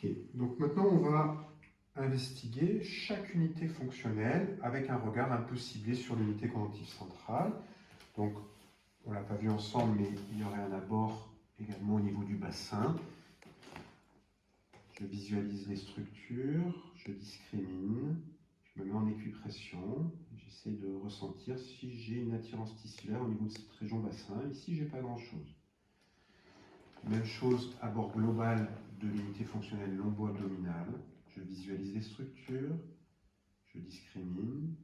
Ok, donc maintenant on va investiguer chaque unité fonctionnelle avec un regard un peu ciblé sur l'unité conjonctive centrale. Donc on ne l'a pas vu ensemble, mais il y aurait un abord également au niveau du bassin. Je visualise les structures, je discrimine, je me mets en équipression, j'essaie de ressentir si j'ai une attirance tissulaire au niveau de cette région bassin. Ici, j'ai pas grand-chose. Même chose, abord global de l'unité fonctionnelle lombo-abdominale. Je visualise les structures, je discrimine,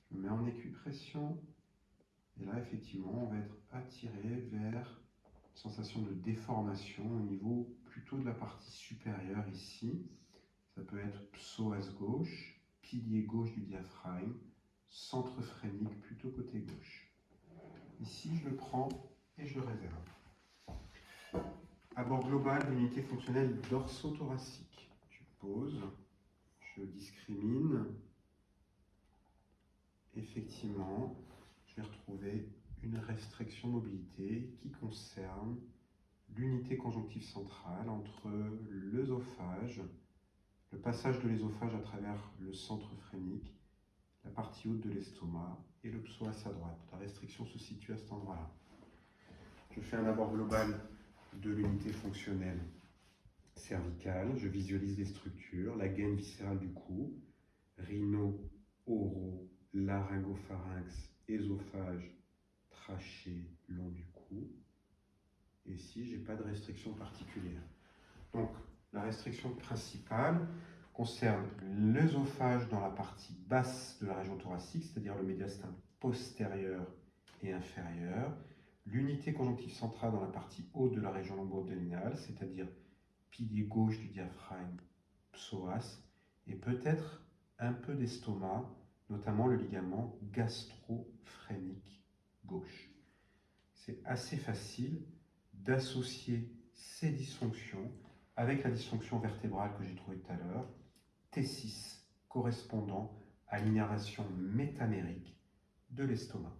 je me mets en équipression. Et là, effectivement, on va être attiré vers une sensation de déformation au niveau plutôt de la partie supérieure ici. Ça peut être psoas gauche, pilier gauche du diaphragme, centre phrénique plutôt côté gauche. Ici, je le prends et je le réserve. Abord global de l'unité fonctionnelle dorso-thoracique. Je pose, je discrimine. Effectivement, je vais retrouver une restriction de mobilité qui concerne l'unité conjonctive centrale entre l'œsophage, le passage de l'œsophage à travers le centre phrénique, la partie haute de l'estomac et le psoas à droite. La restriction se situe à cet endroit-là. Je fais un abord global de l'unité fonctionnelle cervicale. Je visualise les structures, la gaine viscérale du cou, rhino, oro, laryngopharynx, œsophage, trachée, long du cou. Et ici, je n'ai pas de restriction particulière. Donc, la restriction principale concerne l'œsophage dans la partie basse de la région thoracique, c'est-à-dire le médiastin postérieur et inférieur, l'unité conjonctive centrale dans la partie haute de la région lombo-abdominale, c'est-à-dire pilier gauche du diaphragme, psoas, et peut-être un peu d'estomac, notamment le ligament gastro-phrénique gauche. C'est assez facile d'associer ces dysfonctions avec la dysfonction vertébrale que j'ai trouvée tout à l'heure, T6 correspondant à l'innervation métamérique de l'estomac.